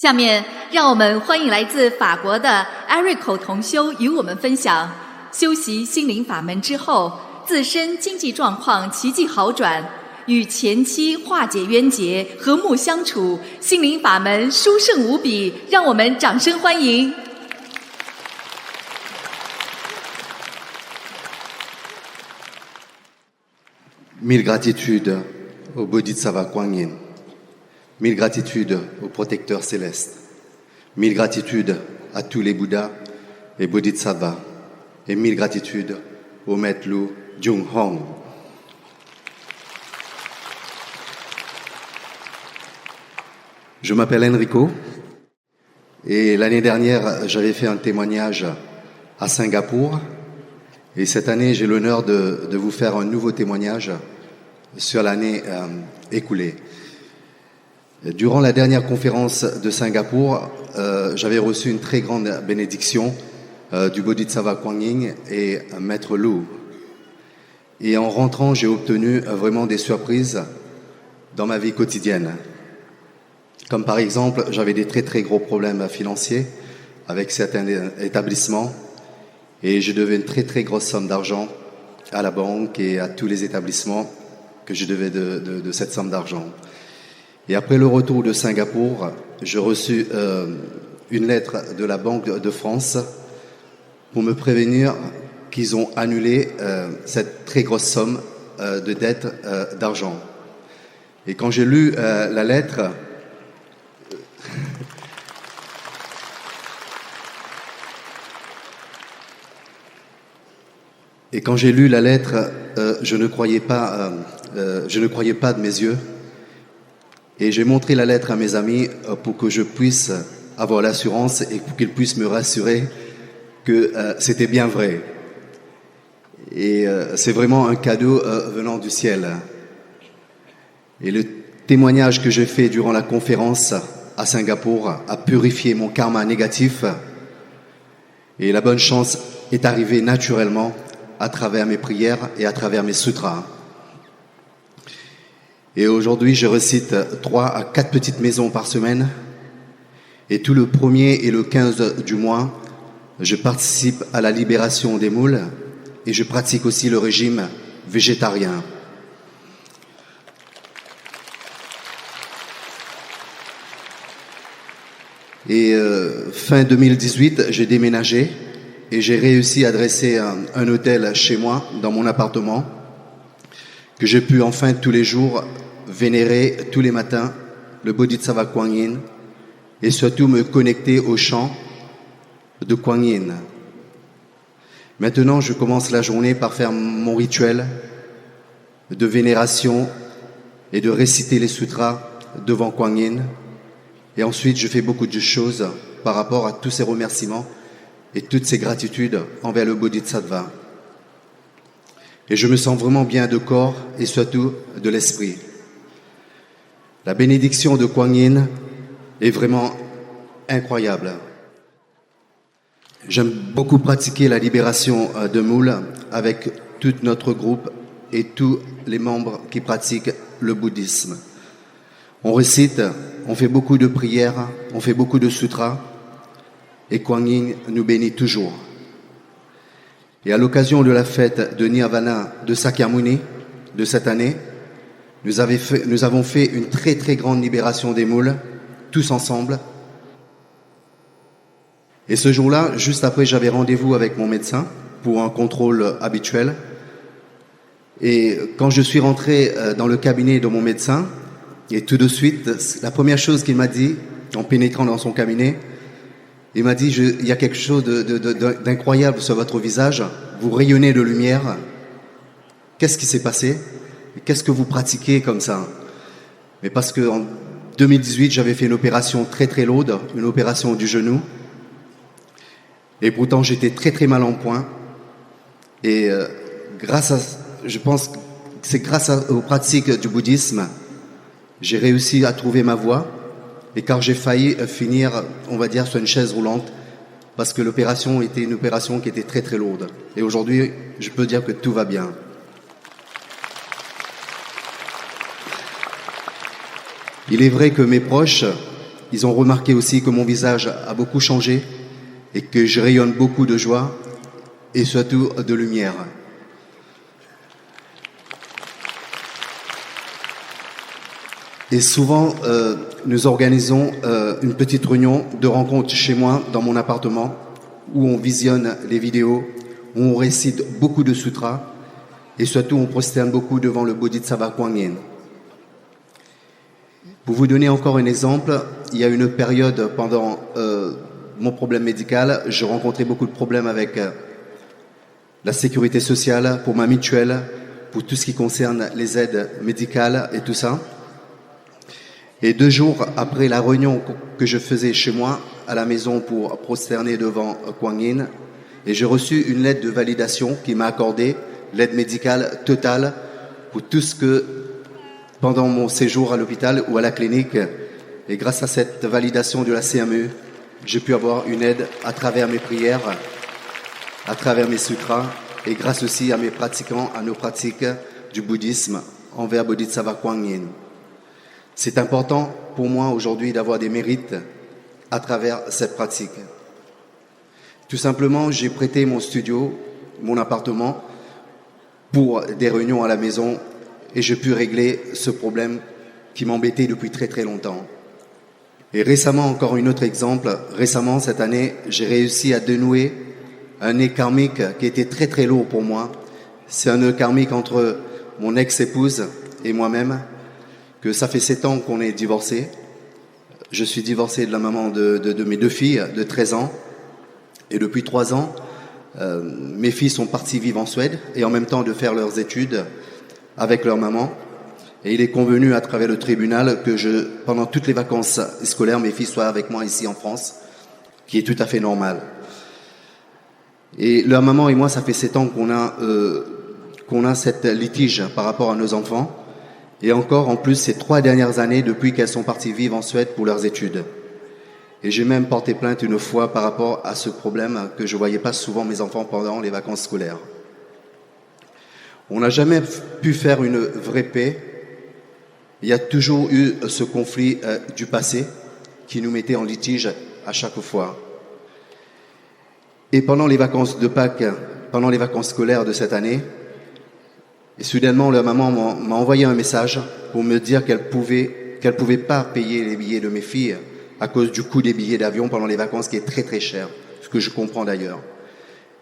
下面，让我们欢迎来自法国的 Erico 同修与我们分享修习心灵法门之后，自身经济状况奇迹好转，与前妻化解冤结，和睦相处，心灵法门殊胜无比，让我们掌声欢迎。Mille gratitudes au Bodhisattva Kuan Yin. Mille gratitudes au protecteur céleste. Mille gratitudes à tous les Bouddhas et Bodhisattvas. Et mille gratitudes au maître Lu Jung Hong. Je m'appelle Enrico et l'année dernière, j'avais fait un témoignage à Singapour. Et cette année, j'ai l'honneur de vous faire un nouveau témoignage sur l'année écoulée. Durant la dernière conférence de Singapour, j'avais reçu une très grande bénédiction du Bodhisattva Kuan Yin et Maître Lu. Et en rentrant, j'ai obtenu vraiment des surprises dans ma vie quotidienne. Comme par exemple, j'avais des très très gros problèmes financiers avec certains établissements. Et je devais une très très grosse somme d'argent à la banque et à tous les établissements que je devais de cette somme d'argent. Et après le retour de Singapour, j'ai reçu une lettre de la Banque de France pour me prévenir qu'ils ont annulé cette très grosse somme de dette d'argent. Et quand j'ai lu la lettre, je ne croyais pas de mes yeux. Et j'ai montré la lettre à mes amis pour que je puisse avoir l'assurance et pour qu'ils puissent me rassurer que c'était bien vrai. Et c'est vraiment un cadeau venant du ciel. Et le témoignage que j'ai fait durant la conférence à Singapour a purifié mon karma négatif. Et la bonne chance est arrivée naturellement à travers mes prières et à travers mes sutras. Et aujourd'hui, je récite 3 à 4 petites maisons par semaine. Et tout le 1er et le 15 du mois, je participe à la libération des moules et je pratique aussi le régime végétarien. Et fin 2018, j'ai déménagé. Et j'ai réussi à dresser un hôtel chez moi, dans mon appartement, que j'ai pu enfin tous les jours vénérer tous les matins le Bodhisattva Kuan Yin et surtout me connecter au chant de Kuan Yin. Maintenant, je commence la journée par faire mon rituel de vénération et de réciter les sutras devant Kuan Yin. Et ensuite, je fais beaucoup de choses par rapport à tous ces remerciements et toutes ces gratitudes envers le Bodhisattva. Et je me sens vraiment bien de corps et surtout de l'esprit. La bénédiction de Kuan Yin est vraiment incroyable. J'aime beaucoup pratiquer la libération de moules avec tout notre groupe et tous les membres qui pratiquent le bouddhisme. On récite, on fait beaucoup de prières, on fait beaucoup de sutras. Et Kuan Yin nous bénit toujours. Et à l'occasion de la fête de Nirvana de Sakyamuni de cette année, nous avons fait une très très grande libération des moules, tous ensemble. Et ce jour-là, juste après, j'avais rendez-vous avec mon médecin pour un contrôle habituel. Et quand je suis rentré dans le cabinet de mon médecin, et tout de suite, la première chose qu'il m'a dit, en pénétrant dans son cabinet, il m'a dit, il y a quelque chose d'incroyable sur votre visage. Vous rayonnez de lumière. Qu'est-ce qui s'est passé? Qu'est-ce que vous pratiquez comme ça? Mais parce qu'en 2018, j'avais fait une opération très très lourde, une opération du genou. Et pourtant, j'étais très très mal en point. Et je pense que c'est grâce aux pratiques du bouddhisme, j'ai réussi à trouver ma voie. Et car j'ai failli finir, on va dire, sur une chaise roulante, parce que l'opération était une opération qui était très très lourde. Et aujourd'hui, je peux dire que tout va bien. Il est vrai que mes proches Ils ont remarqué aussi que mon visage a beaucoup changé et que je rayonne beaucoup de joie et surtout de lumière. Et souvent, nous organisons une petite réunion de rencontre chez moi, dans mon appartement, où on visionne les vidéos, où on récite beaucoup de sutras, et surtout on prosterne beaucoup devant le Bodhisattva Kuan Yin. Pour vous donner encore un exemple, il y a une période pendant mon problème médical, je rencontrais beaucoup de problèmes avec la sécurité sociale, pour ma mutuelle, pour tout ce qui concerne les aides médicales et tout ça. Et 2 jours après la réunion que je faisais chez moi, à la maison pour prosterner devant Kuan Yin, et j'ai reçu une lettre de validation qui m'a accordé l'aide médicale totale pour tout ce que, pendant mon séjour à l'hôpital ou à la clinique, et grâce à cette validation de la CMU, j'ai pu avoir une aide à travers mes prières, à travers mes sutras, et grâce aussi à mes pratiquants, à nos pratiques du bouddhisme envers Bodhisattva Kuan Yin. C'est important pour moi aujourd'hui d'avoir des mérites à travers cette pratique. Tout simplement, j'ai prêté mon studio, mon appartement, pour des réunions à la maison et j'ai pu régler ce problème qui m'embêtait depuis très très longtemps. Et récemment, encore un autre exemple, récemment cette année, j'ai réussi à dénouer un nœud karmique qui était très très lourd pour moi. C'est un nœud karmique entre mon ex-épouse et moi-même, que ça fait 7 ans qu'on est divorcés. Je suis divorcé de la maman de mes 2 filles de 13 ans. Et depuis 3 ans, mes filles sont parties vivre en Suède et en même temps de faire leurs études avec leur maman. Et il est convenu à travers le tribunal que pendant toutes les vacances scolaires, mes filles soient avec moi ici en France, qui est tout à fait normal. Et leur maman et moi, ça fait 7 ans qu'on a cette litige par rapport à nos enfants. Et encore, en plus, ces 3 dernières années, depuis qu'elles sont parties vivre en Suède pour leurs études. Et j'ai même porté plainte une fois par rapport à ce problème que je voyais pas souvent mes enfants pendant les vacances scolaires. On n'a jamais pu faire une vraie paix. Il y a toujours eu ce conflit du passé qui nous mettait en litige à chaque fois. Et pendant les vacances de Pâques, pendant les vacances scolaires de cette année, et soudainement, leur maman m'a envoyé un message pour me dire qu'elle pouvait pas payer les billets de mes filles à cause du coût des billets d'avion pendant les vacances qui est très très cher, ce que je comprends d'ailleurs.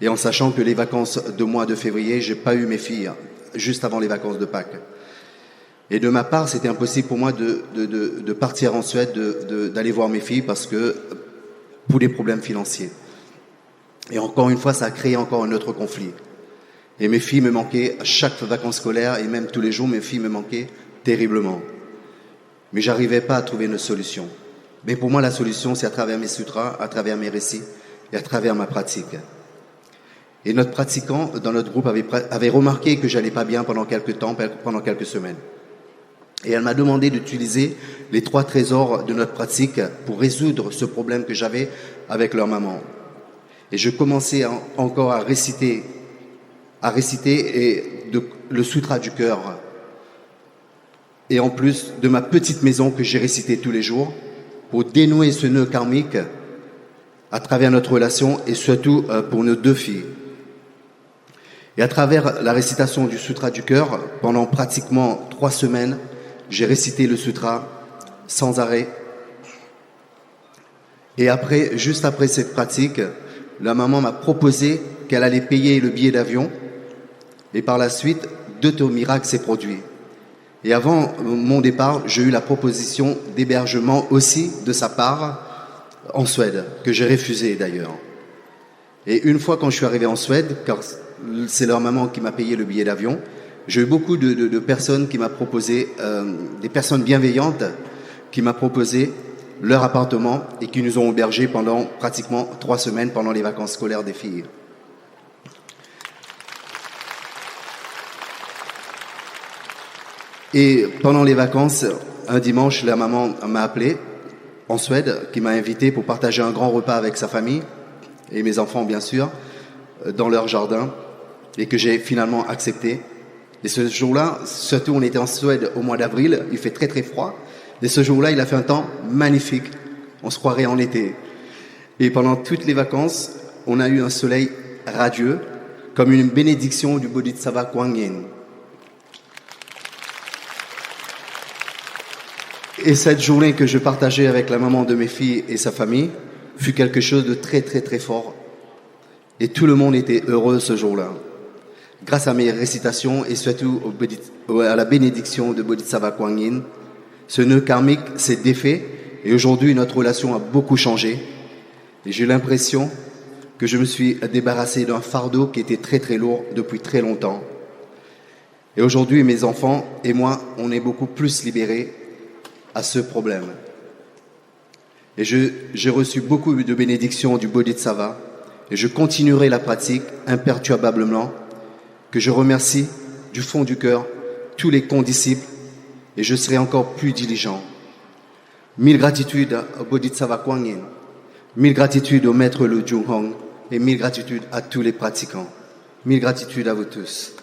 Et en sachant que les vacances de mois de février, j'ai pas eu mes filles juste avant les vacances de Pâques. Et de ma part, c'était impossible pour moi de partir en Suède, d'aller voir mes filles parce que pour des problèmes financiers. Et encore une fois, ça a créé encore un autre conflit. Et mes filles me manquaient à chaque vacances scolaires et même tous les jours, mes filles me manquaient terriblement. Mais j'arrivais pas à trouver une solution. Mais pour moi, la solution, c'est à travers mes sutras, à travers mes récits et à travers ma pratique. Et notre pratiquant dans notre groupe avait remarqué que j'allais pas bien pendant quelques temps, pendant quelques semaines. Et elle m'a demandé d'utiliser les 3 trésors de notre pratique pour résoudre ce problème que j'avais avec leur maman. Et je commençais encore à réciter le sutra du cœur. Et en plus de ma petite maison que j'ai récité tous les jours pour dénouer ce nœud karmique à travers notre relation et surtout pour nos 2 filles. Et à travers la récitation du sutra du cœur, pendant pratiquement 3 semaines, j'ai récité le sutra sans arrêt. Et après, juste après cette pratique, la maman m'a proposé qu'elle allait payer le billet d'avion. Et par la suite, 2 miracles s'est produit. Et avant mon départ, j'ai eu la proposition d'hébergement aussi de sa part en Suède, que j'ai refusé d'ailleurs. Et une fois quand je suis arrivé en Suède, car c'est leur maman qui m'a payé le billet d'avion, j'ai eu beaucoup de personnes qui m'ont proposé, des personnes bienveillantes qui m'ont proposé leur appartement et qui nous ont hébergés pendant pratiquement 3 semaines pendant les vacances scolaires des filles. Et pendant les vacances, un dimanche, la maman m'a appelé en Suède, qui m'a invité pour partager un grand repas avec sa famille et mes enfants, bien sûr, dans leur jardin, et que j'ai finalement accepté. Et ce jour-là, surtout on était en Suède au mois d'avril, il fait très très froid, et ce jour-là, il a fait un temps magnifique, on se croirait en été. Et pendant toutes les vacances, on a eu un soleil radieux, comme une bénédiction du Bodhisattva Kuan Yin. Et cette journée que je partageais avec la maman de mes filles et sa famille fut quelque chose de très très très fort. Et tout le monde était heureux ce jour-là. Grâce à mes récitations et surtout à la bénédiction de Bodhisattva Kuan Yin, ce nœud karmique s'est défait et aujourd'hui notre relation a beaucoup changé. Et j'ai l'impression que je me suis débarrassé d'un fardeau qui était très très lourd depuis très longtemps. Et aujourd'hui, mes enfants et moi, on est beaucoup plus libérés à ce problème. Et j'ai reçu beaucoup de bénédictions du Bodhisattva et je continuerai la pratique imperturbablement, que je remercie du fond du cœur tous les condisciples et je serai encore plus diligent. Mille gratitudes au Bodhisattva Kuan Yin, mille gratitudes au maître Lu Jung Hong et mille gratitudes à tous les pratiquants. Mille gratitudes à vous tous.